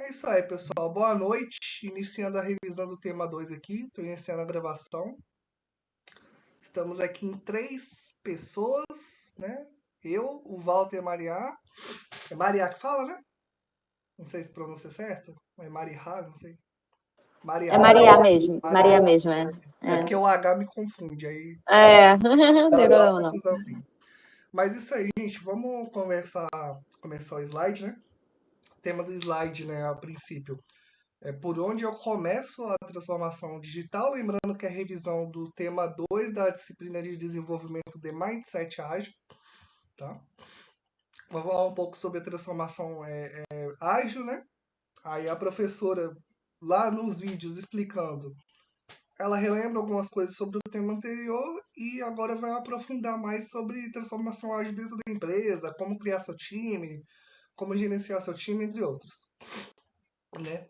É isso aí, pessoal. Boa noite. Iniciando a revisão do tema 2 aqui. Estou iniciando a gravação. Estamos aqui em 3 pessoas, né? Eu, o Walter e a Mariá. É Mariá que fala, né? Não sei se pronuncia certo. É Mariá, não sei. Mariá. É Maria mesmo. Maria Mariá. mesmo, é. É porque o H me confunde. Aí Não tem dá uma problema não. confusãozinha. Mas isso aí, gente. Vamos começar o slide, né? O tema do slide, né? A princípio. É por onde eu começo a transformação digital, lembrando que é a revisão do tema 2 da disciplina de desenvolvimento de Mindset Ágil, tá? Vou falar um pouco sobre a transformação ágil, né? Aí a professora, lá nos vídeos explicando, ela relembra algumas coisas sobre o tema anterior e agora vai aprofundar mais sobre transformação ágil dentro da empresa, como criar seu time, como gerenciar seu time, entre outros, né?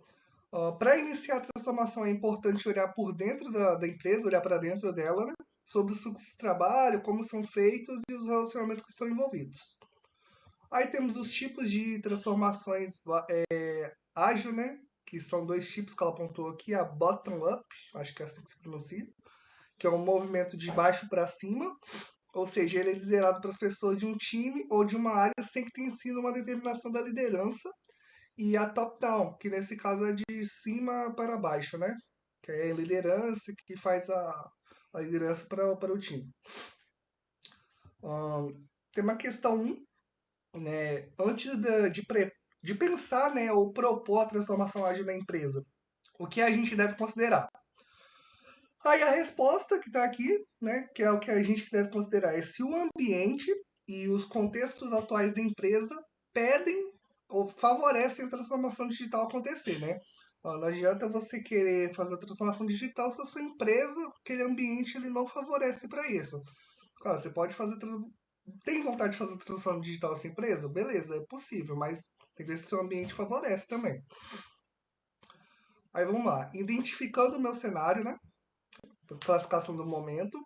Para iniciar a transformação é importante olhar por dentro da empresa, olhar para dentro dela, né? Sobre os fluxos de trabalho, como são feitos e os relacionamentos que são envolvidos. Aí temos os tipos de transformações ágil, né? Que são 2 tipos que ela apontou aqui, a bottom-up, acho que é assim que se pronuncia, que é um movimento de baixo para cima, ou seja, ele é liderado pelas pessoas de um time ou de uma área sem que tenha sido uma determinação da liderança, e a top-down, que nesse caso é de cima para baixo, né? Que é a liderança que faz a liderança para o time. Tem uma questão 1, né? Antes de pensar, né, ou propor a transformação ágil na empresa, o que a gente deve considerar? Aí a resposta que está aqui, né, que é o que a gente deve considerar, é se o ambiente e os contextos atuais da empresa pedem ou favorecem a transformação digital acontecer, né? Não adianta você querer fazer a transformação digital se a sua empresa, aquele ambiente, ele não favorece para isso. Claro, você pode fazer... Tem vontade de fazer transformação digital nessa empresa? Beleza, é possível, mas tem que ver se o seu ambiente favorece também. Aí vamos lá. Identificando o meu cenário, né? Classificação do momento.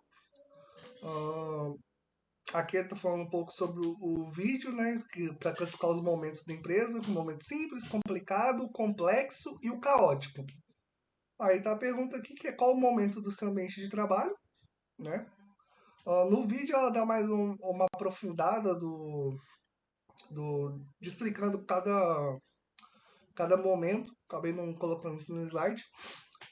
Aqui eu estou falando um pouco sobre o vídeo, né? Para classificar os momentos da empresa, o momento simples, complicado, complexo e o caótico. Aí tá a pergunta aqui, que é qual o momento do seu ambiente de trabalho, né? No vídeo ela dá mais uma aprofundada de explicando cada momento. Acabei não colocando isso no slide.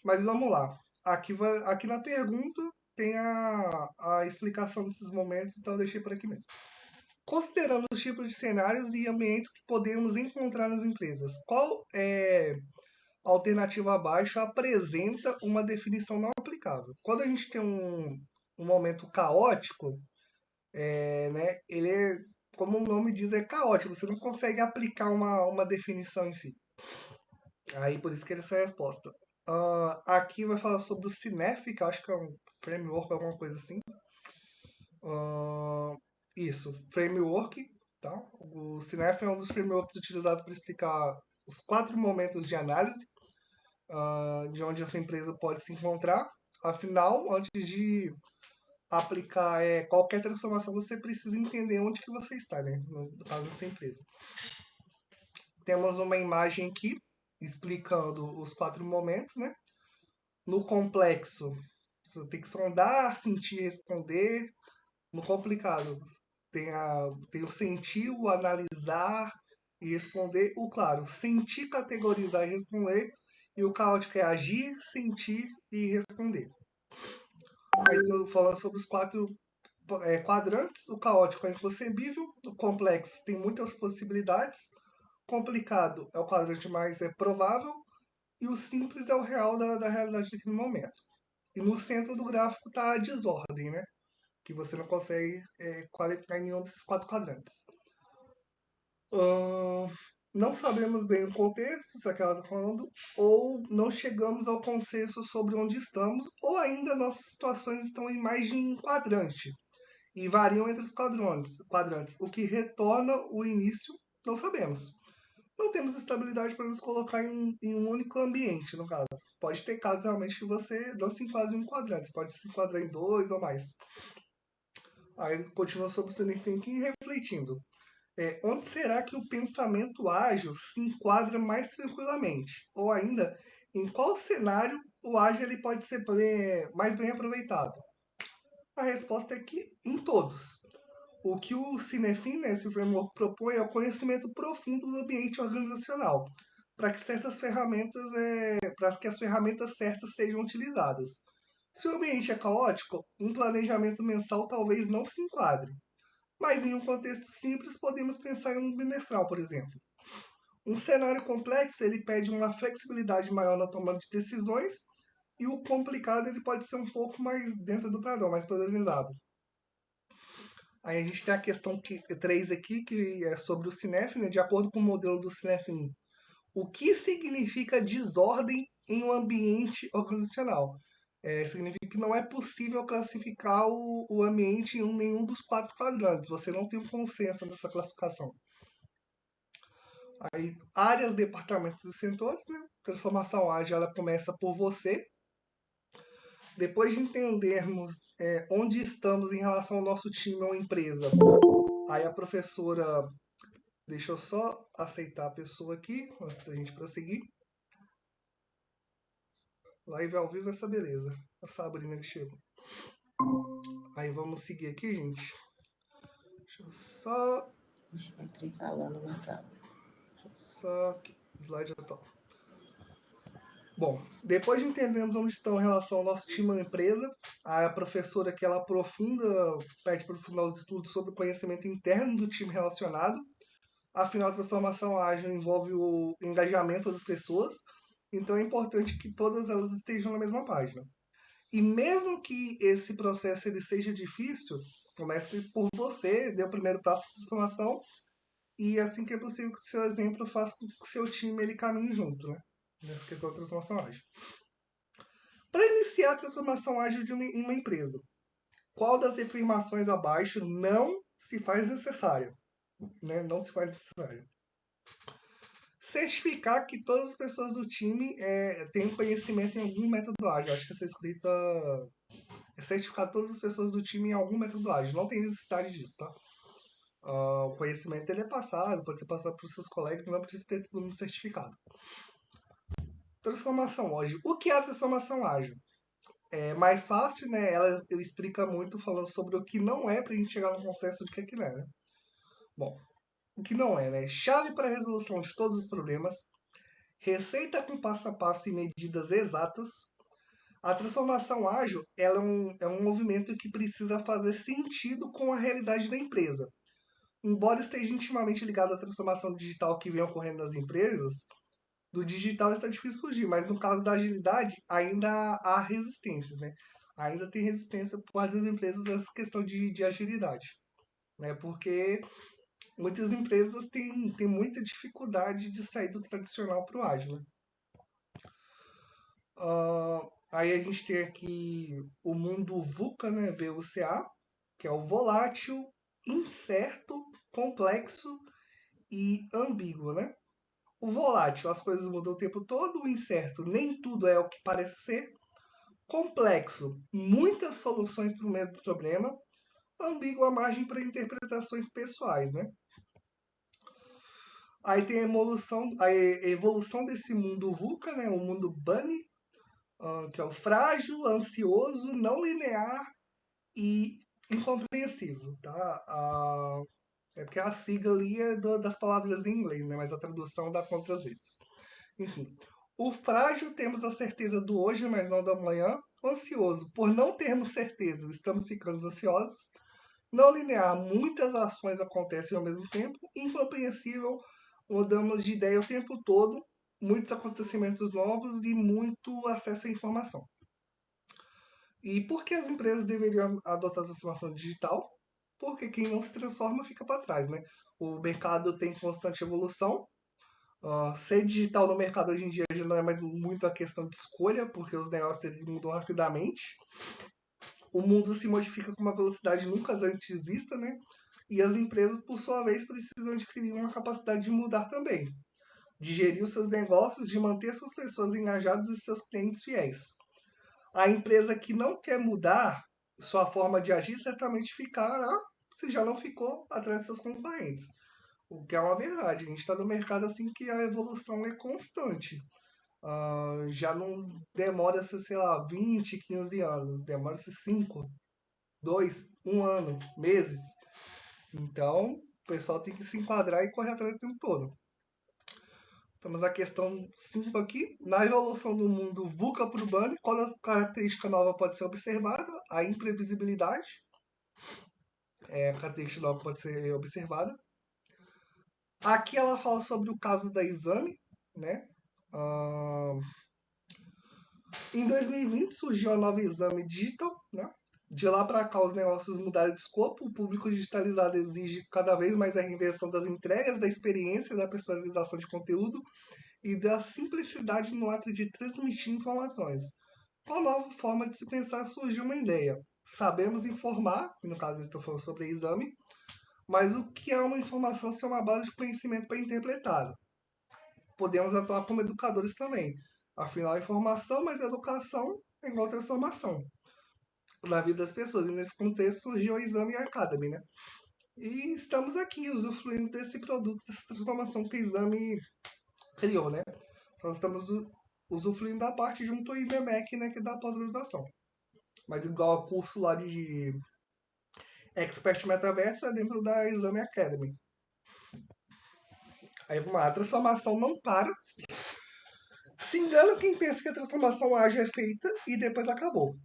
Mas vamos lá. Aqui na pergunta tem a explicação desses momentos, então eu deixei por aqui mesmo. Considerando os tipos de cenários e ambientes que podemos encontrar nas empresas, qual a alternativa abaixo apresenta uma definição não aplicável? Quando a gente tem um momento caótico, né, ele é, como o nome diz, é caótico. Você não consegue aplicar uma definição em si. Aí por isso que essa é a resposta. Aqui vai falar sobre o Cinef, que eu acho que é um framework, alguma coisa assim. Isso, framework, tá? O Cinef é um dos frameworks utilizados para explicar os 4 momentos de análise de onde a sua empresa pode se encontrar. Afinal, antes de aplicar qualquer transformação, você precisa entender onde que você está, né? No caso da sua empresa. Temos uma imagem aqui explicando os 4 momentos, né? No complexo, você tem que sondar, sentir, responder. No complicado, tem o sentir, o analisar e responder. O claro, sentir, categorizar e responder. E o caótico é agir, sentir e responder. Aí estou falando sobre os 4 quadrantes. O caótico é inconcebível. O complexo tem muitas possibilidades. Complicado é o quadrante mais provável. E o simples é o real da realidade daquele momento. E no centro do gráfico está a desordem, né? Que você não consegue qualificar em nenhum desses 4 quadrantes. Não sabemos bem o contexto, se é que ela está falando, ou não chegamos ao consenso sobre onde estamos, ou ainda nossas situações estão em mais de um quadrante e variam entre os quadrantes, o que retorna o início, não sabemos. Não temos estabilidade para nos colocar em um único ambiente, no caso. Pode ter casos realmente que você não se enquadra em um quadrante, você pode se enquadrar em 2 ou mais. Aí continua sobre o Thinking refletindo. Onde será que o pensamento ágil se enquadra mais tranquilamente? Ou ainda, em qual cenário o ágil ele pode ser mais bem aproveitado? A resposta é que em todos. O que o Cinefin, né, esse framework, propõe é o conhecimento profundo do ambiente organizacional, para que para que as ferramentas certas sejam utilizadas. Se o ambiente é caótico, um planejamento mensal talvez não se enquadre. Mas em um contexto simples, podemos pensar em um bimestral, por exemplo. Um cenário complexo, ele pede uma flexibilidade maior na tomada de decisões, e o complicado, ele pode ser um pouco mais dentro do padrão, mais padronizado. Aí a gente tem a questão 3 aqui, que é sobre o Cinef, né? De acordo com o modelo do Cinef, o que significa desordem em um ambiente organizacional? Significa que não é possível classificar o ambiente em nenhum dos 4 quadrantes. Você não tem um consenso nessa classificação. Aí, áreas, departamentos e setores, né? Transformação ágil, ela começa por você. Depois de entendermos onde estamos em relação ao nosso time ou empresa, aí a professora, deixa eu só aceitar a pessoa aqui, antes da gente prosseguir. Live ao vivo, essa beleza. A Sabrina que chegou. Aí vamos seguir aqui, gente. Deixa eu só. Entrei falando na sala. Deixa eu só. Slide atual. Bom, depois de entendermos onde estão em relação ao nosso time ou empresa, a professora que ela pede para aprofundar os estudos sobre o conhecimento interno do time relacionado. Afinal, a transformação ágil envolve o engajamento das pessoas, então é importante que todas elas estejam na mesma página. E mesmo que esse processo ele seja difícil, comece por você, dê o primeiro passo de transformação, e assim que é possível que o seu exemplo faça com que o seu time ele caminhe junto, né? Nessa questão da transformação ágil. Para iniciar a transformação ágil em uma empresa, qual das afirmações abaixo não se faz necessária? Né? Não se faz necessária. Certificar que todas as pessoas do time têm conhecimento em algum método ágil. Acho que essa escrita é certificar todas as pessoas do time em algum método ágil. Não tem necessidade disso, tá? O conhecimento ele é passado, pode ser passado para os seus colegas, não precisa ter todo mundo certificado. Transformação ágil. O que é a transformação ágil? É mais fácil, né? Ele explica muito falando sobre o que não é para a gente chegar no consenso de que é, né? Bom, o que não é, né? Chave para a resolução de todos os problemas, receita com passo a passo e medidas exatas. A transformação ágil ela é um movimento que precisa fazer sentido com a realidade da empresa. Embora esteja intimamente ligado à transformação digital que vem ocorrendo nas empresas, do digital está difícil fugir, mas no caso da agilidade ainda há resistências, né? Ainda tem resistência por parte das empresas essa questão de agilidade, né? Porque muitas empresas têm muita dificuldade de sair do tradicional para o ágil, né? Aí a gente tem aqui o mundo VUCA, né? VUCA, que é o volátil, incerto, complexo e ambíguo, né? O volátil, as coisas mudam o tempo todo. O incerto, nem tudo é o que parece ser. Complexo, muitas soluções para o mesmo problema. Ambíguo, a margem para interpretações pessoais, né? Aí tem a evolução desse mundo VUCA, né? O mundo Bunny, que é o frágil, ansioso, não linear e incompreensível, tá? É porque a sigla ali é das palavras em inglês, né? Mas a tradução dá conta às vezes. Enfim. O frágil, temos a certeza do hoje, mas não do amanhã. O ansioso, por não termos certeza, estamos ficando ansiosos. Não linear, muitas ações acontecem ao mesmo tempo. Incompreensível, mudamos de ideia o tempo todo. Muitos acontecimentos novos e muito acesso à informação. E por que as empresas deveriam adotar a transformação digital? Porque quem não se transforma fica para trás, né? O mercado tem constante evolução. Ser digital no mercado hoje em dia já não é mais muito a questão de escolha, porque os negócios eles mudam rapidamente. O mundo se modifica com uma velocidade nunca antes vista, né? E as empresas, por sua vez, precisam adquirir uma capacidade de mudar também, de gerir os seus negócios, de manter suas pessoas engajadas e seus clientes fiéis. A empresa que não quer mudar sua forma de agir certamente ficará, se já não ficou, atrás de seus concorrentes. O que é uma verdade. A gente está no mercado assim que a evolução é constante. Já não demora-se, sei lá, 20, 15 anos. Demora-se 5, 2, 1 ano, meses. Então, o pessoal tem que se enquadrar e correr atrás do tempo todo. Temos a questão 5 aqui. Na evolução do mundo VUCA para o urbano, qual característica nova pode ser observada? A imprevisibilidade. A característica nova pode ser observada. Aqui ela fala sobre o caso da Exame, né? Em 2020 surgiu a nova Exame Digital, né? De lá para cá os negócios mudaram de escopo, o público digitalizado exige cada vez mais a reinvenção das entregas, da experiência, da personalização de conteúdo e da simplicidade no ato de transmitir informações. Qual nova forma de se pensar surgiu uma ideia? Sabemos informar, no caso eu estou falando sobre exame, mas o que é uma informação se é uma base de conhecimento para interpretá-la? Podemos atuar como educadores também. Afinal, informação mais educação é igual transformação na vida das pessoas. E nesse contexto surgiu a Exame Academy, né? E estamos aqui usufruindo desse produto, dessa transformação que o Exame criou, né? Nós estamos usufruindo da parte junto ao IBMEC, né, que é da pós-graduação. Mas igual ao curso lá de Expert Metaverso é dentro da Exame Academy. Aí vamos lá, a transformação não para. Se engana quem pensa que a transformação ágil é feita e depois acabou.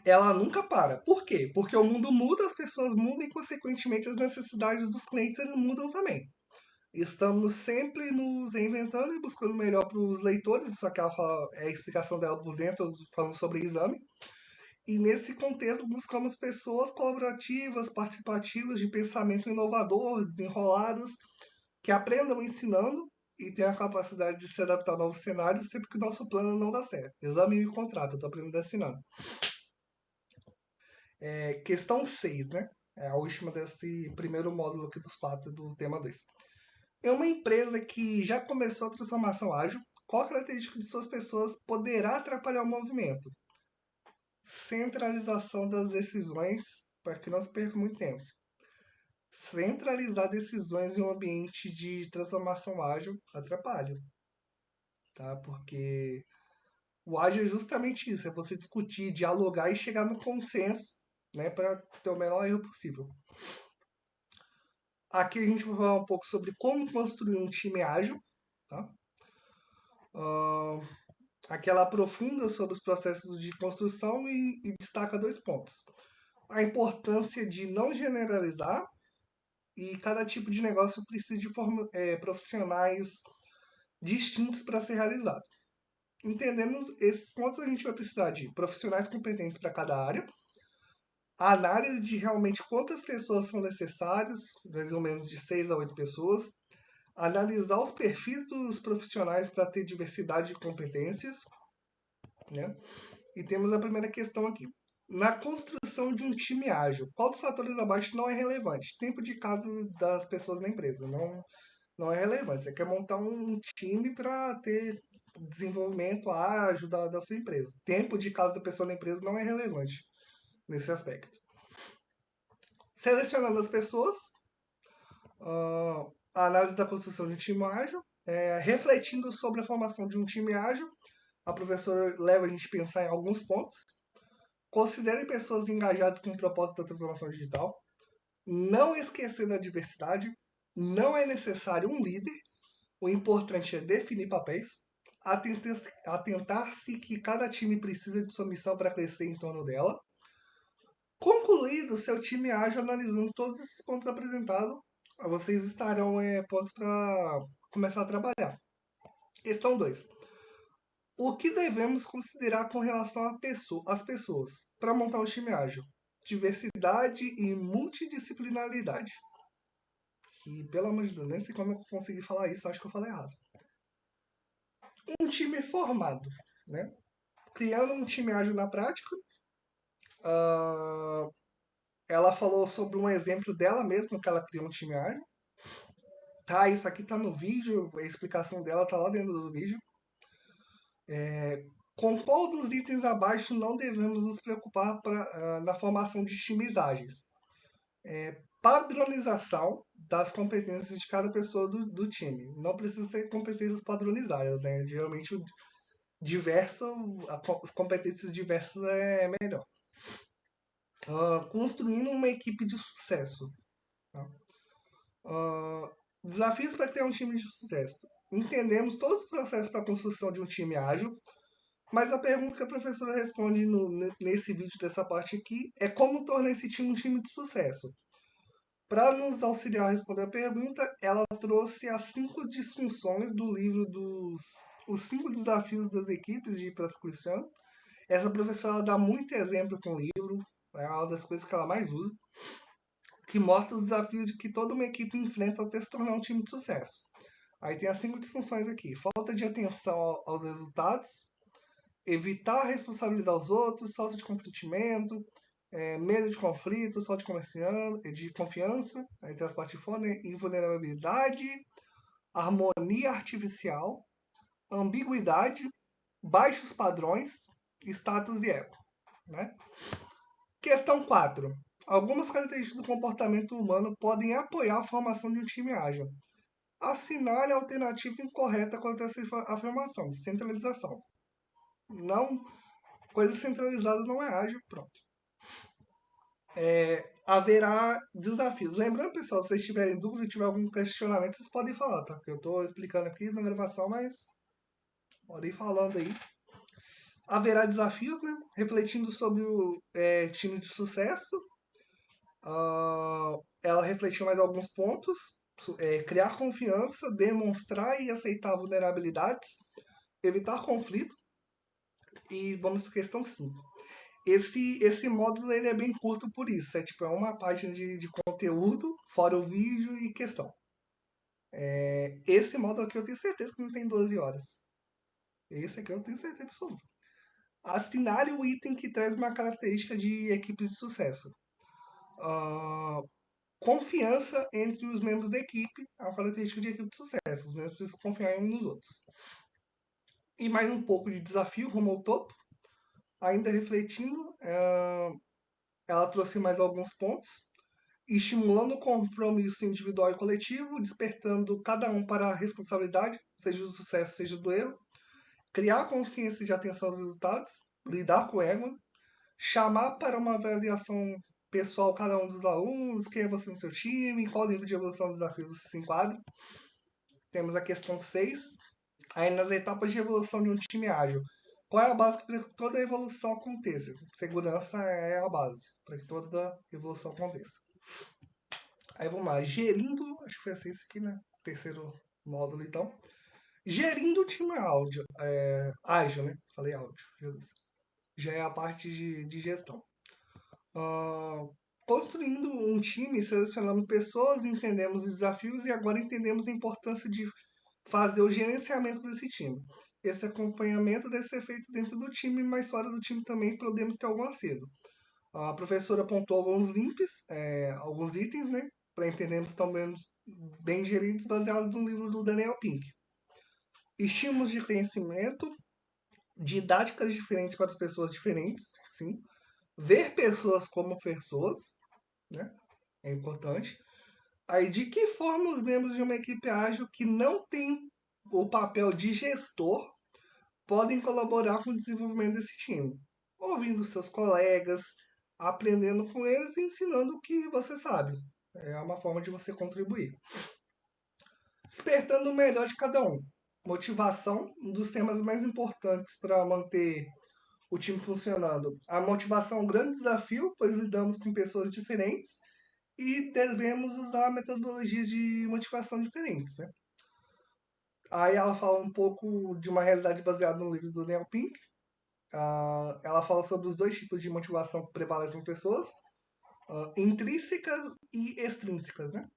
Ela nunca para. Por quê? Porque o mundo muda, as pessoas mudam e, consequentemente, as necessidades dos clientes mudam também. Estamos sempre nos reinventando e buscando o melhor para os leitores, isso aqui ela fala, é a explicação dela por dentro, falando sobre exame. E nesse contexto buscamos pessoas colaborativas, participativas, de pensamento inovador, desenroladas, que aprendam ensinando e tenham a capacidade de se adaptar a novos cenários sempre que o nosso plano não dá certo. Exame e contrato, eu estou aprendendo ensinando. Questão 6, né? É a última desse primeiro módulo aqui dos 4 do tema 2. Em uma empresa que já começou a transformação ágil, qual característica de suas pessoas poderá atrapalhar o movimento? Centralização das decisões, para que não se perca muito tempo. Centralizar decisões em um ambiente de transformação ágil atrapalha, tá? Porque o ágil é justamente isso, é você discutir, dialogar e chegar no consenso, né, para ter o menor erro possível. Aqui a gente vai falar um pouco sobre como construir um time ágil, tá? Aqui ela aprofunda sobre os processos de construção e destaca 2 pontos. A importância de não generalizar e cada tipo de negócio precisa de profissionais distintos para ser realizado. Entendendo esses pontos, a gente vai precisar de profissionais competentes para cada área, a análise de realmente quantas pessoas são necessárias, mais ou menos de 6 a 8 pessoas, analisar os perfis dos profissionais para ter diversidade de competências, né? E temos a primeira questão aqui. Na construção de um time ágil, qual dos fatores abaixo não é relevante? Tempo de casa das pessoas na empresa não é relevante. Você quer montar um time para ter desenvolvimento ágil da sua empresa. Tempo de casa da pessoa na empresa não é relevante nesse aspecto. Selecionando as pessoas, a análise da construção de um time ágil, refletindo sobre a formação de um time ágil, a professora leva a gente a pensar em alguns pontos. Considere pessoas engajadas com o propósito da transformação digital. Não esquecer da diversidade. Não é necessário um líder. O importante é definir papéis. Atentar-se que cada time precisa de sua missão para crescer em torno dela. Concluído seu time ágil analisando todos esses pontos apresentados, vocês estarão prontos para começar a trabalhar. Questão 2. O que devemos considerar com relação às pessoas para montar um time ágil? Diversidade e multidisciplinaridade. Que, pelo amor de Deus, nem sei como eu consegui falar isso, acho que eu falei errado. Um time formado, né? Criando um time ágil na prática. Ela falou sobre um exemplo dela mesma, que ela criou um time ágil. Tá, isso aqui tá no vídeo, a explicação dela tá lá dentro do vídeo. Com qual dos itens abaixo não devemos nos preocupar na formação de times ágeis? padronização das competências de cada pessoa do time. Não precisa ter competências padronizadas, né? Geralmente diverso, as competências diversas é melhor. Construindo uma equipe de sucesso. Tá? Desafios para criar um time de sucesso. Entendemos todos os processos para a construção de um time ágil, mas a pergunta que a professora responde nesse vídeo dessa parte aqui é como tornar esse time um time de sucesso. Para nos auxiliar a responder a pergunta, ela trouxe as 5 disfunções do livro Os 5 Desafios das Equipes de Prato Cristiano. Essa professora dá muito exemplo com o livro, é uma das coisas que ela mais usa, que mostra os desafios que toda uma equipe enfrenta até se tornar um time de sucesso. Aí tem as 5 disfunções aqui: falta de atenção aos resultados, evitar responsabilizar os outros, falta de comprometimento, medo de conflito, falta de confiança, aí tem as partes de fora, né? Invulnerabilidade, harmonia artificial, ambiguidade, baixos padrões, status e ego. Né? Questão 4. Algumas características do comportamento humano podem apoiar a formação de um time ágil. Assinale a alternativa incorreta contra essa afirmação. Centralização. Não, coisa centralizada não é ágil, pronto. Haverá desafios. Lembrando, pessoal, se vocês tiverem dúvida, tiver algum questionamento, vocês podem falar, tá? Porque eu estou explicando aqui na gravação, mas podem ir falando aí. Haverá desafios, né? Refletindo sobre o times de sucesso. Ela refletiu mais alguns pontos. Criar confiança, demonstrar e aceitar vulnerabilidades, evitar conflito. E vamos para questão 5. Esse módulo ele é bem curto por isso. É uma página de conteúdo, fora o vídeo e questão. Esse módulo aqui eu tenho certeza que não tem 12 horas. Esse aqui eu tenho certeza absoluta. Assinale o item que traz uma característica de equipes de sucesso. Confiança entre os membros da equipe é uma característica de equipe de sucesso. Os membros precisam confiar uns nos outros. E mais um pouco de desafio rumo ao topo. Ainda refletindo, ela trouxe mais alguns pontos. Estimulando o compromisso individual e coletivo, despertando cada um para a responsabilidade, seja do sucesso, seja do erro. Criar consciência de atenção aos resultados, lidar com o ego, chamar para uma avaliação pessoal cada um dos alunos, quem é você no seu time, qual nível de evolução dos desafios você se enquadra. Temos a questão 6, aí nas etapas de evolução de um time ágil. Qual é a base para que toda a evolução aconteça? Segurança é a base para que toda evolução aconteça. Aí vamos lá, gerindo, acho que foi assim esse aqui, né? Terceiro módulo, então. Gerindo o time ágil, né? Falei áudio, Jesus. Já é a parte de gestão. Construindo um time, selecionando pessoas, entendemos os desafios e agora entendemos a importância de fazer o gerenciamento desse time. Esse acompanhamento deve ser feito dentro do time, mas fora do time também podemos ter algum acerto. A professora apontou alguns links, alguns itens, né? Para entendermos também bem geridos, baseado no livro do Daniel Pink. Estímulos de conhecimento, didáticas diferentes para as pessoas diferentes, sim. Ver pessoas como pessoas, né? É importante. Aí, de que forma os membros de uma equipe ágil que não tem o papel de gestor podem colaborar com o desenvolvimento desse time? Ouvindo seus colegas, aprendendo com eles e ensinando o que você sabe. É uma forma de você contribuir. Despertando o melhor de cada um. Motivação, um dos temas mais importantes para manter o time funcionando. A motivação é um grande desafio, pois lidamos com pessoas diferentes e devemos usar metodologias de motivação diferentes, né? Aí ela fala um pouco de uma realidade baseada no livro do Neil Pink. Ela fala sobre os dois tipos de motivação que prevalecem em pessoas, intrínsecas e extrínsecas, né?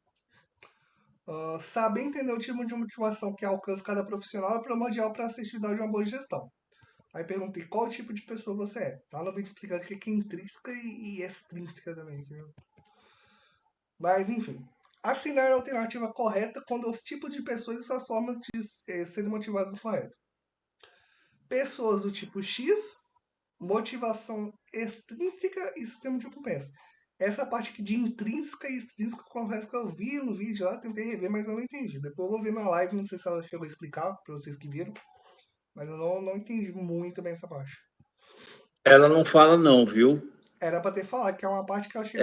Saber entender o tipo de motivação que alcança cada profissional é primordial para a assertividade de uma boa gestão. Aí perguntei qual tipo de pessoa você é. Tá no vídeo explicando o que é intrínseca e extrínseca também. Mas enfim. Assinar a alternativa correta quando os tipos de pessoas e suas formas de serem motivadas correto. Pessoas do tipo X, motivação extrínseca e sistema de recompensa. Essa parte aqui de intrínseca e extrínseca, eu confesso que eu vi no vídeo lá, tentei rever, mas eu não entendi. Depois eu vou ver na live, não sei se ela chegou a explicar para vocês que viram, mas eu não entendi muito bem essa parte. Ela não fala não, viu? Era para ter falado, que é uma parte que eu achei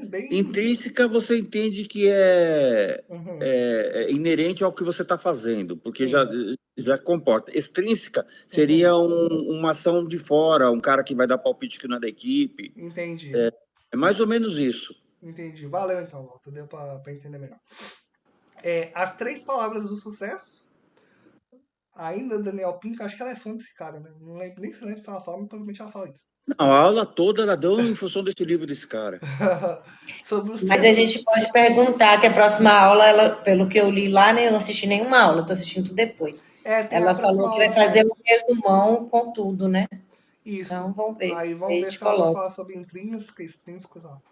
bem... Intrínseca você entende que é, Uhum, é inerente ao que você está fazendo, porque sim, já comporta. Extrínseca uhum, seria uma ação de fora, um cara que vai dar palpite que não é da equipe. entendi. É mais ou menos isso. Entendi. Valeu então, Walter. Deu para entender melhor. As 3 palavras do sucesso. Ainda Daniel Pink, acho que ela é fã desse cara, né? Não lembro, nem se lembra se ela fala, mas provavelmente ela fala isso. Não, a aula toda ela deu em função desse livro desse cara. Sobre os Mas a temas. gente pode perguntar que a próxima aula, ela, pelo que eu li lá, né, eu não assisti nenhuma aula, eu estou assistindo tudo depois. Tem a Ela próxima falou que aula vai do fazer um sucesso. resumão com tudo, né? Isso. Então, vamos ver. Aí Aí vamos a ver gente se ela vai coloca. falar sobre intrínseca, extrínseca e tal.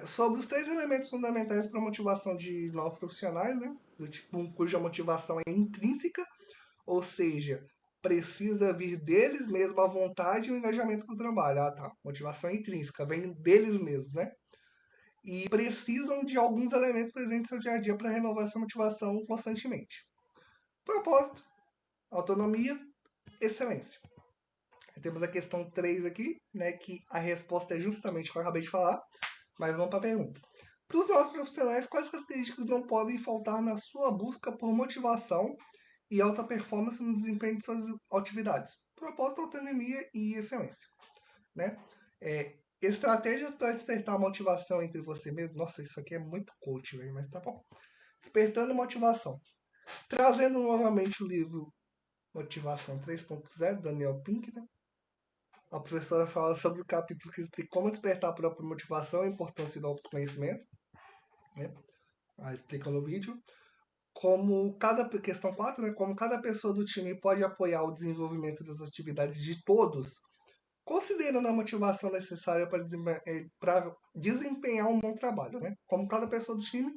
Sobre os 3 elementos fundamentais para a motivação de novos profissionais, né? Do tipo, cuja motivação é intrínseca, ou seja, precisa vir deles mesmo a vontade e o engajamento com o trabalho. Ah, tá. Motivação intrínseca, vem deles mesmos, né? E precisam de alguns elementos presentes no seu dia a dia para renovar essa motivação constantemente. Propósito, autonomia, excelência. Temos a questão 3 aqui, né, que a resposta é justamente o que eu acabei de falar, mas vamos para a pergunta. Para os nossos profissionais, quais características não podem faltar na sua busca por motivação e alta performance no desempenho de suas atividades? Propósito, autonomia e excelência. Né? Estratégias para despertar a motivação entre você mesmo. Nossa, isso aqui é muito coach, velho, mas tá bom. Despertando motivação. Trazendo novamente o livro Motivação 3.0, Daniel Pink, né? A professora fala sobre o capítulo que explica como despertar a própria motivação e a importância do autoconhecimento. Né? Ela explica no vídeo. Questão 4, né? Como cada pessoa do time pode apoiar o desenvolvimento das atividades de todos, considerando a motivação necessária para desempenhar um bom trabalho. Né? Como cada pessoa do time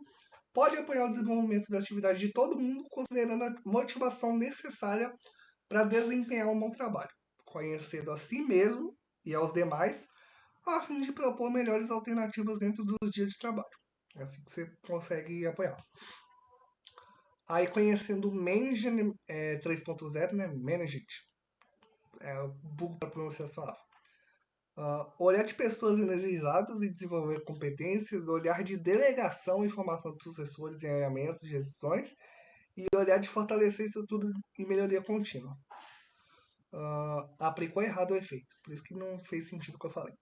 pode apoiar o desenvolvimento da atividade de todo mundo, considerando a motivação necessária para desempenhar um bom trabalho, conhecendo a si mesmo e aos demais, a fim de propor melhores alternativas dentro dos dias de trabalho. É assim que você consegue apoiar. Aí, conhecendo o Management 3.0, né? Management. Bugo para pronunciar essa palavra. Olhar de pessoas energizadas e desenvolver competências, olhar de delegação e formação de sucessores em alinhamentos de decisões e olhar de fortalecer a estrutura e melhoria contínua. Aplicou errado o efeito, por isso que não fez sentido o que eu falei.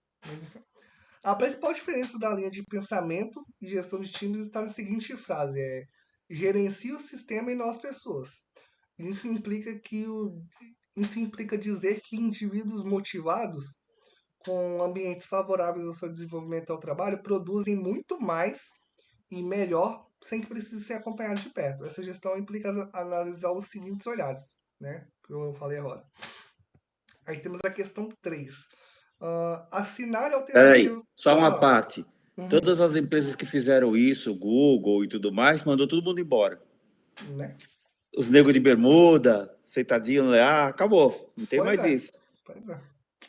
A principal diferença da linha de pensamento e gestão de times está na seguinte frase: gerencie o sistema e não as pessoas. Isso implica dizer que indivíduos motivados com ambientes favoráveis ao seu desenvolvimento e ao trabalho produzem muito mais e melhor sem que precise ser acompanhados de perto. Essa gestão implica analisar os seguintes olhares, né? Que eu falei agora. Aí temos a questão 3. Assinar Peraí, alternativo. só Pode uma falar. parte. Uhum. Todas as empresas que fizeram isso, Google e tudo mais, mandou todo mundo embora. Né? Os negros de bermuda, sentadinho lá, acabou. Não tem Pois mais é. isso. Pois é.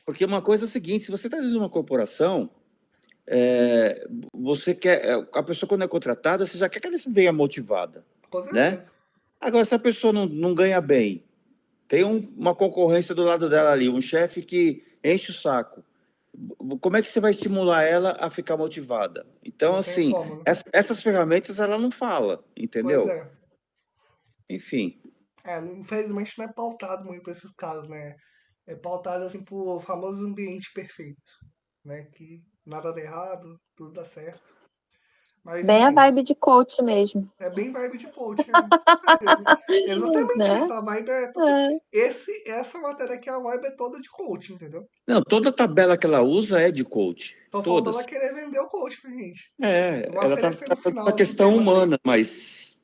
Porque uma coisa é a seguinte, se você está dentro de uma corporação, você quer... A pessoa, quando é contratada, você já quer que ela venha motivada, Com né? certeza. Agora, se a pessoa não ganha bem, tem uma concorrência do lado dela ali, um chefe que enche o saco, como é que você vai estimular ela a ficar motivada? Então, Não tem assim, como, né? essas ferramentas ela não fala, Pois entendeu? é. Enfim. Infelizmente não é pautado muito para esses casos, né? É pautado assim por famoso ambiente perfeito, né? Que nada dá errado, tudo dá certo. Mas Bem a enfim, vibe de coach mesmo, é bem vibe de coach. Exatamente né? isso. A vibe é toda. É. Essa matéria aqui, a vibe é toda de coach, entendeu? Não, toda tabela que ela usa é de coach. Só faltou ela Todas. querer vender o coach pra gente. É, Vou ela tá oferecer no tratando uma final do questão tema 3. humana, mas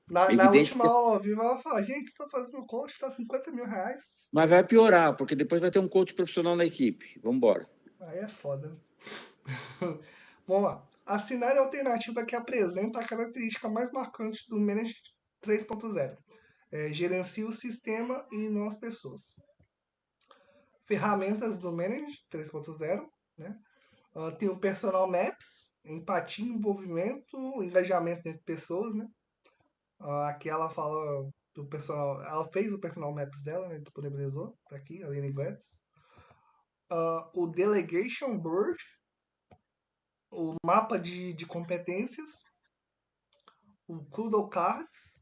Na evidente última que. aula ao vivo, ela fala: gente, estou fazendo coach, tá 50 mil reais. Mas vai piorar, porque depois vai ter um coach profissional na equipe. Vamos embora. Aí é foda, né? Vamos lá. Assinar a alternativa que apresenta a característica mais marcante do Manage 3.0. Gerencia o sistema e não as pessoas. Ferramentas do Manage 3.0. Né? Tem o Personal Maps, empatia, envolvimento, engajamento entre pessoas, né? Aqui ela fala do personal, ela fez o Personal Maps dela, né? Disponibilizou, tá aqui, a Aline Guedes. O Delegation Board, o mapa de competências, o Kudo Cards.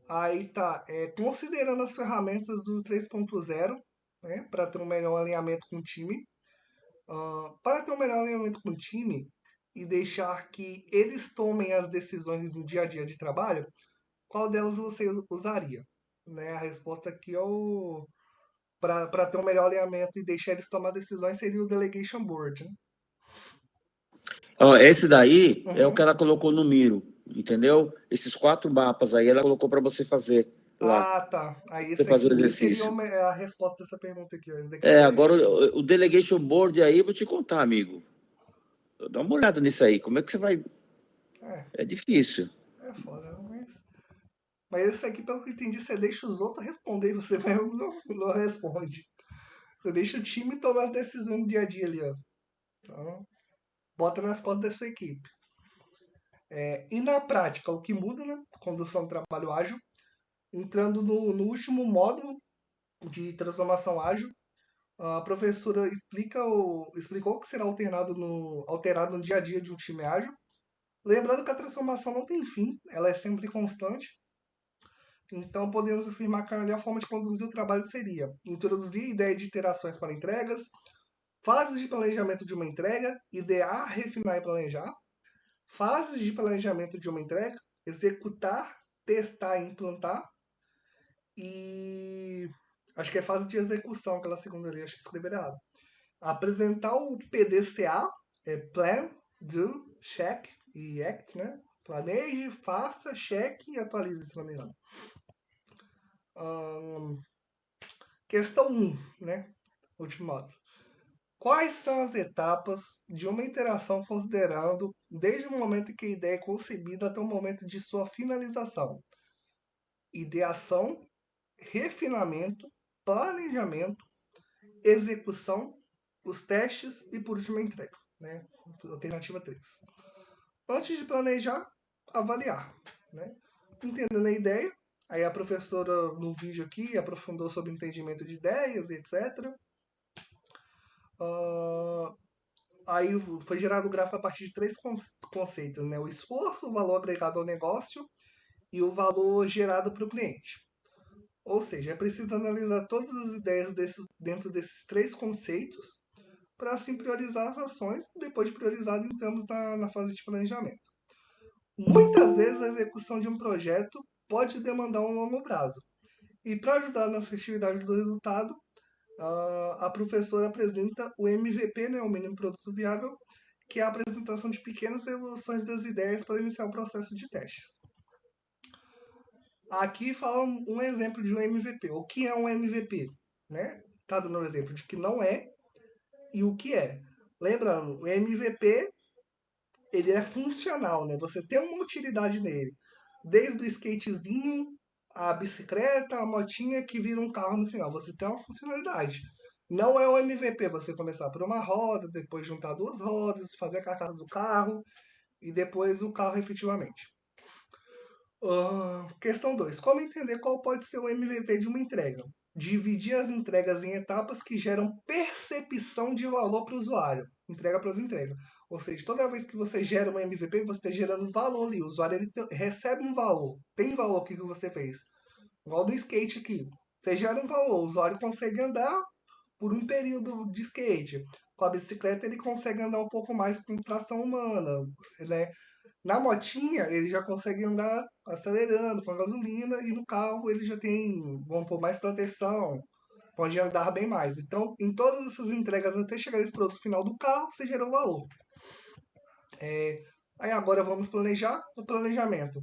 Aí tá, considerando as ferramentas do 3.0, né, para ter um melhor alinhamento com o time. Para ter um melhor alinhamento com o time e deixar que eles tomem as decisões no dia a dia de trabalho, qual delas você usaria? Né, a resposta aqui é o. Para ter um melhor alinhamento e deixar eles tomar decisões seria o Delegation Board. Né? Ó, esse daí é o que Uhum. ela colocou no Miro, entendeu? Esses 4 mapas aí ela colocou para você fazer lá, Tá. Aí você esse fazer o aqui seria exercício. a resposta dessa pergunta aqui, ó. Esse daqui é o Agora Delegation Board. o Delegation Board aí, eu vou te contar, amigo. Dá uma olhada nisso aí. Como é que você vai. É, É difícil. é foda, mas esse aqui, pelo que eu entendi, você deixa os outros responder e você mesmo não responde. Você deixa o time tomar as decisões no dia a dia ali, ó. Então, bota nas costas da sua equipe. E na prática, o que muda, né? Condução do trabalho ágil. Entrando no último módulo de transformação ágil, a professora explicou que será alterado no dia a dia de um time ágil. Lembrando que a transformação não tem fim, ela é sempre constante. Então, podemos afirmar que a melhor forma de conduzir o trabalho seria introduzir a ideia de iterações para entregas, fases de planejamento de uma entrega, idear, refinar e planejar, fases de planejamento de uma entrega, executar, testar e implantar, e acho que é fase de execução, aquela segunda ali, acho que escrevi errado. Apresentar o PDCA, Plan, Do, Check e Act, né? Planeje, faça, cheque e atualize, se não me engano. Questão 1, né? Último modo. Quais são as etapas de uma interação considerando desde o momento em que a ideia é concebida até o momento de sua finalização? Ideação, refinamento, planejamento, execução, os testes e por último a entrega. Né? Alternativa 3. Antes de planejar, avaliar. Né? Entendendo a ideia, aí a professora no vídeo aqui aprofundou sobre o entendimento de ideias, etc. Aí foi gerado o gráfico a partir de 3 conceitos, né? O esforço, o valor agregado ao negócio e o valor gerado para o cliente. Ou seja, é preciso analisar todas as ideias dentro desses 3 conceitos para assim priorizar as ações, depois de priorizado entramos na fase de planejamento. Muitas vezes a execução de um projeto pode demandar um longo prazo. E para ajudar na assertividade do resultado, a professora apresenta o MVP, né, o mínimo produto viável, que é a apresentação de pequenas evoluções das ideias para iniciar o processo de testes. Aqui fala um exemplo de um MVP. O que é um MVP? Né? Tá dando um exemplo de que não é e o que é. Lembrando, o MVP ele é funcional, né? Você tem uma utilidade nele. Desde o skatezinho, a bicicleta, a motinha que vira um carro no final. Você tem uma funcionalidade. Não é o MVP você começar por uma roda, depois juntar 2 rodas, fazer a carcaça do carro e depois o carro efetivamente. Questão 2. Como entender qual pode ser o MVP de uma entrega? Dividir as entregas em etapas que geram percepção de valor para o usuário. Entrega para as entregas. Ou seja, toda vez que você gera um MVP, você está gerando valor ali. O usuário recebe um valor. Tem valor o que você fez. Igual do skate aqui. Você gera um valor. O usuário consegue andar por um período de skate. Com a bicicleta ele consegue andar um pouco mais com tração humana. Né? Na motinha, ele já consegue andar acelerando com a gasolina e no carro ele já tem, vamos pôr, mais proteção, pode andar bem mais. Então, em todas essas entregas, até chegar esse produto final do carro, você gerou valor. Aí agora vamos planejar o planejamento.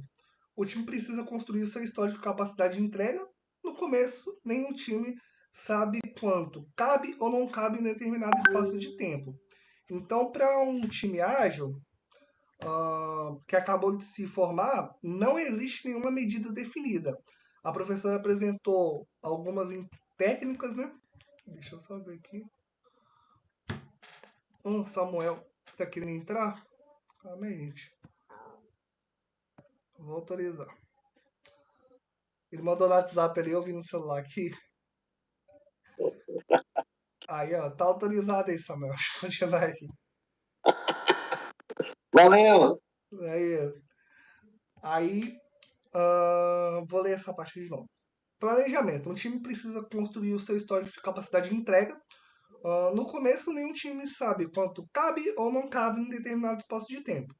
O time precisa construir sua história de capacidade de entrega. No começo, nenhum time sabe quanto cabe ou não cabe em determinado espaço de tempo. Então, para um time ágil, que acabou de se formar, não existe nenhuma medida definida. A professora apresentou algumas técnicas, né? Deixa eu só ver aqui. Samuel tá querendo entrar? Calma aí, gente. Vou autorizar. Ele mandou no WhatsApp ali, eu vi no celular aqui. Aí, ó, tá autorizado aí, Samuel. Deixa eu continuar aqui. Valeu! Aí, vou ler essa parte de novo. Planejamento. Um time precisa construir o seu histórico de capacidade de entrega. No começo, nenhum time sabe quanto cabe ou não cabe em determinado espaço de tempo.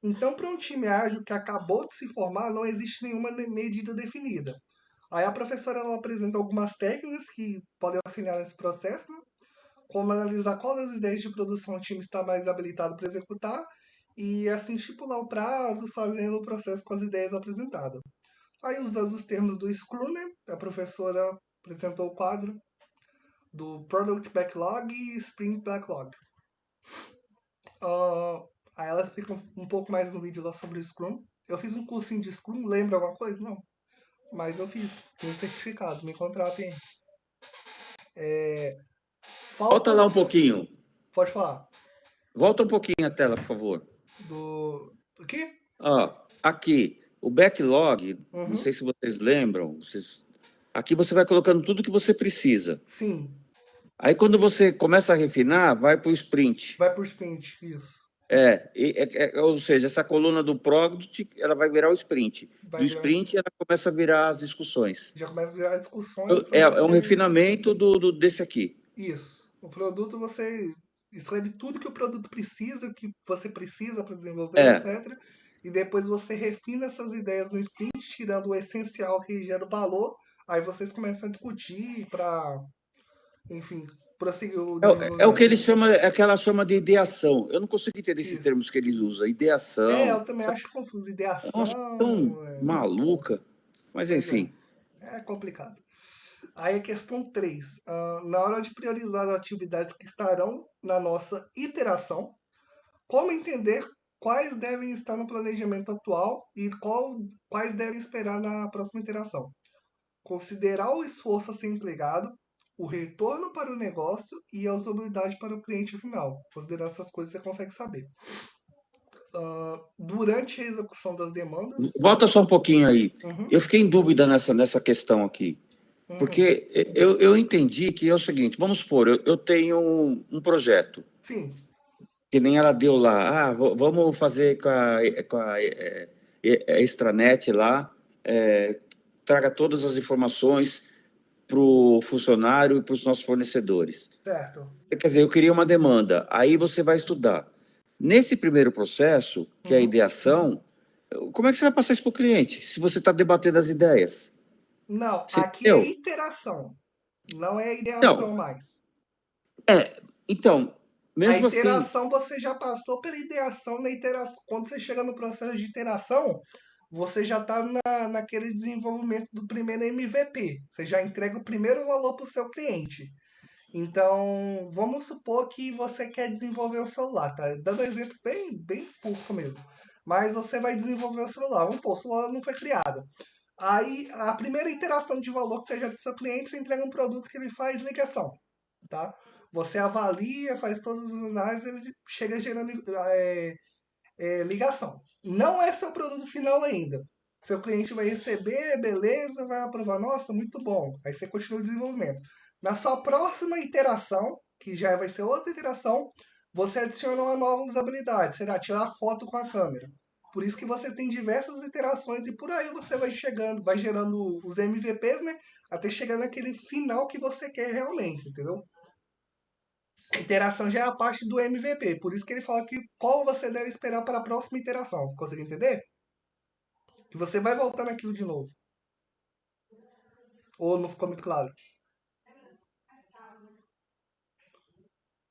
Então, para um time ágil que acabou de se formar, não existe nenhuma medida definida. Aí a professora ela apresenta algumas técnicas que podem auxiliar nesse processo, né? Como analisar qual das ideias de produção o time está mais habilitado para executar e assim estipular o prazo, fazendo o processo com as ideias apresentadas. Aí, usando os termos do Scrum, né, a professora apresentou o quadro do Product Backlog e Sprint Backlog. Aí ela explica um pouco mais no vídeo lá sobre o Scrum. Eu fiz um cursinho de Scrum, lembra alguma coisa? Não. Mas eu fiz. Tenho certificado, me contratem. Volta Falta. lá um pouquinho. Pode falar. Volta um pouquinho a tela, por favor. Do quê? Ó, aqui, o backlog, não Uhum. sei se vocês lembram, aqui você vai colocando tudo que você precisa. Sim. Aí quando você começa a refinar, vai para o sprint. Vai por sprint, isso. Ou seja, essa coluna do product, ela vai virar o sprint. Vai Do virar. sprint, ela começa a virar as discussões. Já começa a virar discussões para É um você. refinamento desse aqui. Isso. O produto você escreve tudo que o produto precisa, o que você precisa para desenvolver, É, etc. E depois você refina essas ideias no sprint, tirando o essencial que gera o valor. Aí vocês começam a discutir para, enfim, prosseguir o é o que desenvolvimento. ele chama, é que ela chama de ideação. Eu não consigo entender esses Isso. termos que eles usam. É, Ideação. eu também Essa acho confuso. nossa, tão Ideação. maluca. Mas Pois é. enfim. É complicado. Aí a questão 3. Na hora de priorizar as atividades que estarão na nossa iteração, como entender quais devem estar no planejamento atual e quais devem esperar na próxima iteração? Considerar o esforço a ser empregado, o retorno para o negócio e a usabilidade para o cliente final. Considerando essas coisas, você consegue saber. Durante a execução das demandas. Volta só um pouquinho aí. Uhum, Eu fiquei em dúvida nessa questão aqui. uhum. Porque eu entendi que é o seguinte, vamos supor, eu tenho um projeto, Sim, que nem ela deu lá, vamos fazer com a extranet lá, traga todas as informações para o funcionário e para os nossos fornecedores. certo. Quer dizer, eu queria uma demanda, aí você vai estudar. Nesse primeiro processo, que é a Uhum. ideação, como é que você vai passar isso para o cliente, se você está debatendo as ideias? Não, Você aqui é entendeu? iteração, não é ideação Não, mais. então, A mesmo assim, iteração você já passou pela ideação na iteração. Quando você chega no processo de iteração, você já está naquele desenvolvimento do primeiro MVP. Você já entrega o primeiro valor para o seu cliente. Então, vamos supor que você quer desenvolver um celular, tá? Dando um exemplo bem pouco mesmo. Mas você vai desenvolver o celular. Vamos supor, o celular não foi criado. Aí, a primeira interação de valor que você gera para o seu cliente, você entrega um produto que ele faz ligação, tá? Você avalia, faz todas as análises, ele chega gerando ligação. Não é seu produto final ainda. Seu cliente vai receber, beleza, vai aprovar, nossa, muito bom. Aí você continua o desenvolvimento. Na sua próxima iteração, que já vai ser outra iteração, você adiciona uma nova usabilidade, será tirar foto com a câmera. Por isso que você tem diversas iterações e por aí você vai chegando, vai gerando os MVPs, né? Até chegar naquele final que você quer realmente, entendeu? Interação já é a parte do MVP, por isso que ele fala que qual você deve esperar para a próxima interação. Você consegue entender? Que você vai voltar naquilo de novo. Ou não ficou muito claro?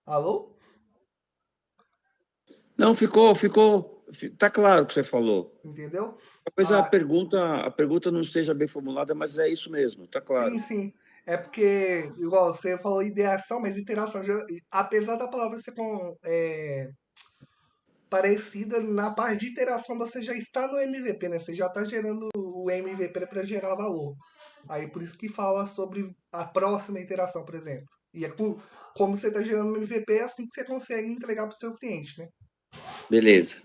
Alô? não, tá claro o que você falou. Entendeu? Talvez a Ah, pergunta, a pergunta não esteja bem formulada, mas é isso mesmo, tá sim, claro. sim. É porque, igual você falou ideação, mas interação, apesar da palavra ser parecida, na parte de interação você já está no MVP, né? Você já está gerando o MVP para gerar valor. Aí por isso que fala sobre a próxima interação, por exemplo. E é como você está gerando um MVP, é assim que você consegue entregar para o seu cliente, né? Beleza.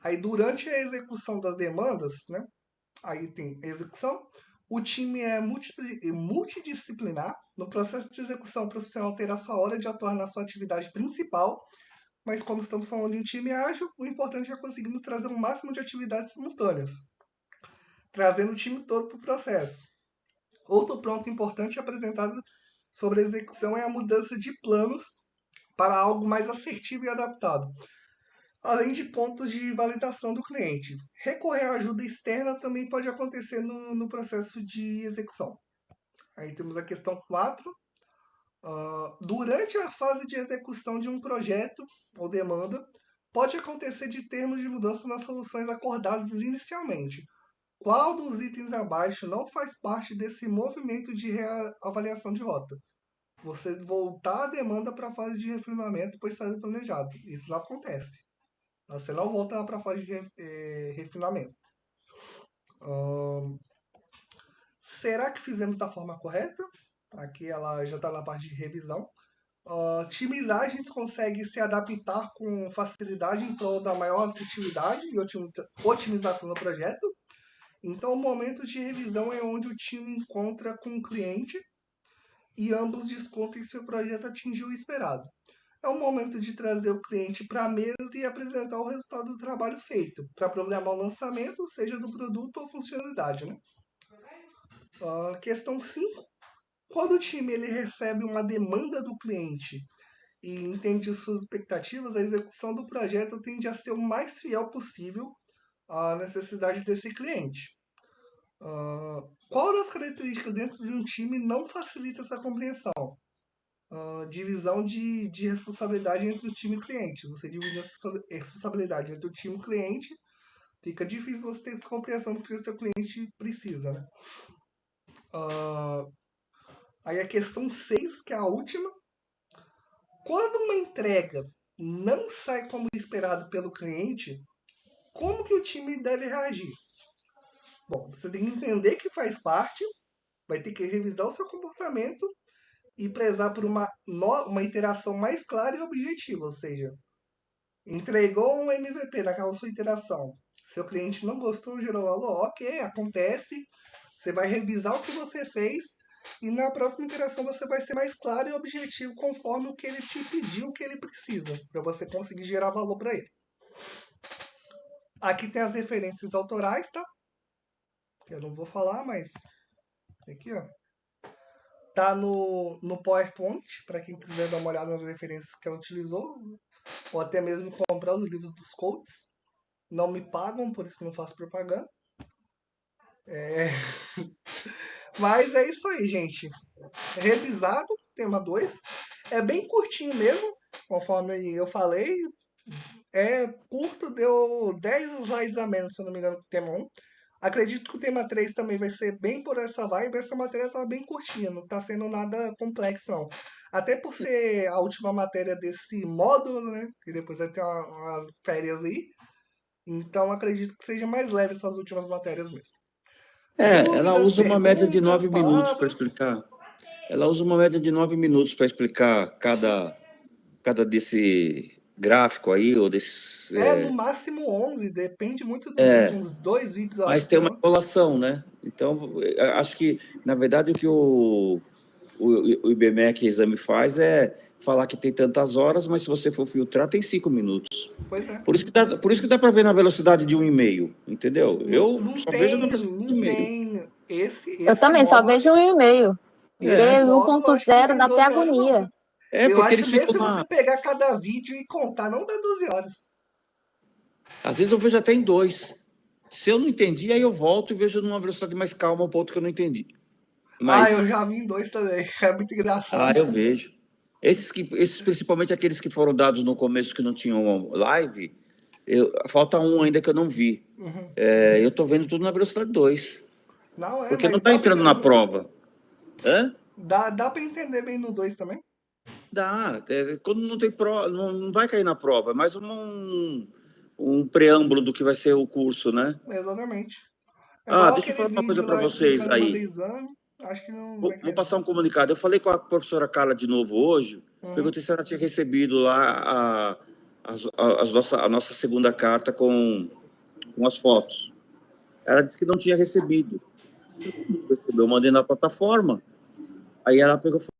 Aí, durante a execução das demandas, né? Aí tem a execução. O time é multidisciplinar. No processo de execução, o profissional terá sua hora de atuar na sua atividade principal, mas como estamos falando de um time ágil, o importante é conseguirmos trazer um máximo de atividades simultâneas, trazendo o time todo para o processo. Outro ponto importante apresentado sobre a execução é a mudança de planos para algo mais assertivo e adaptado, além de pontos de validação do cliente. Recorrer à ajuda externa também pode acontecer no processo de execução. Aí temos a questão 4. Durante a fase de execução de um projeto ou demanda, pode acontecer de termos de mudança nas soluções acordadas inicialmente. Qual dos itens abaixo não faz parte desse movimento de reavaliação de rota? Você voltar a demanda para a fase de refinamento, pois saiu planejado. Isso não acontece. Você não volta para a fase de refinamento. Será que fizemos da forma correta? Aqui ela já está na parte de revisão. Times ágeis conseguem se adaptar com facilidade em prol da maior assertividade e otimização do projeto. Então, o momento de revisão é onde o time encontra com o cliente e ambos discutem se o projeto atingiu o esperado. É o momento de trazer o cliente para a mesa e apresentar o resultado do trabalho feito, para programar o lançamento, seja do produto ou funcionalidade, né? Questão 5. Quando o time ele recebe uma demanda do cliente e entende suas expectativas, a execução do projeto tende a ser o mais fiel possível à necessidade desse cliente. Qual das características dentro de um time não facilita essa compreensão? Divisão de responsabilidade entre o time e o cliente. Você divide essa responsabilidade entre o time e o cliente, fica difícil você ter essa compreensão do que o seu cliente precisa, né? Aí a questão 6, que é a última. Quando uma entrega não sai como esperado pelo cliente, como que o time deve reagir? Bom, você tem que entender que faz parte, vai ter que revisar o seu comportamento e prezar por uma interação mais clara e objetiva, ou seja, entregou um MVP naquela sua interação, seu cliente não gostou, gerou valor, ok, acontece, você vai revisar o que você fez e na próxima interação você vai ser mais claro e objetivo conforme o que ele te pediu, o que ele precisa, para você conseguir gerar valor para ele. Aqui tem as referências autorais, tá? Eu não vou falar, mas aqui, ó. Tá no PowerPoint, para quem quiser dar uma olhada nas referências que ela utilizou, ou até mesmo comprar os livros dos coaches. Não me pagam, por isso não faço propaganda. Mas é isso aí, gente. Revisado, tema 2. É bem curtinho mesmo, conforme eu falei. É curto, deu 10 slides a menos, se eu não me engano, do tema 1. Acredito que o tema 3 também vai ser bem por essa vibe. Essa matéria tá bem curtinha, não tá sendo nada complexo, não. Até por ser a última matéria desse módulo, né? Que depois vai ter umas férias aí. Então acredito que seja mais leve essas últimas matérias mesmo. Ela Dúvidas, usa uma média de perguntas, 9 minutos para palavras? explicar. Ela usa uma média de 9 minutos para explicar cada desse gráfico aí, ou desse. No máximo 11, depende muito do vídeo. Uns 2 vídeos eu acho Mas que tem tem uma 11. enrolação, né? Então, acho que, na verdade, o que o IBMEC Exame faz é falar que tem tantas horas, mas se você for filtrar, tem 5 minutos. Pois é. Por isso que dá para ver na velocidade de 1,5, entendeu? Eu Não só vejo na tem, velocidade de não 1,5. tem. Eu também só módulo, vejo 1,5. Porque esse módulo acho que 1.0 tem dá até 12 horas não, agonia. viu? É, Eu porque acho eles mesmo ficam se você pegar cada vídeo e contar, não dá 12 horas. Às vezes eu vejo até em 2. Se eu não entendi, aí eu volto e vejo numa velocidade mais calma um ponto que eu não entendi. Eu já vi em 2 também. É muito engraçado. Eu vejo. Esses principalmente aqueles que foram dados no começo que não tinham live, falta um ainda que eu não vi. Eu tô vendo tudo na velocidade 2. Não, Porque não mas tá dá pra entrando na entender. prova. Hã? Dá pra entender bem no 2 também. Dá. Quando não tem prova, não vai cair na prova. É mais um preâmbulo do que vai ser o curso, né? Exatamente. É igual Deixa eu aquele falar uma coisa vídeo para lá vocês explicando fazer aí. exame. Acho que não Vou vai querer. passar um comunicado. Eu falei com a professora Carla de novo hoje, perguntei se ela tinha recebido lá a nossa segunda carta com as fotos. Ela disse que não tinha recebido. Eu mandei na plataforma. Aí ela pegou e falou,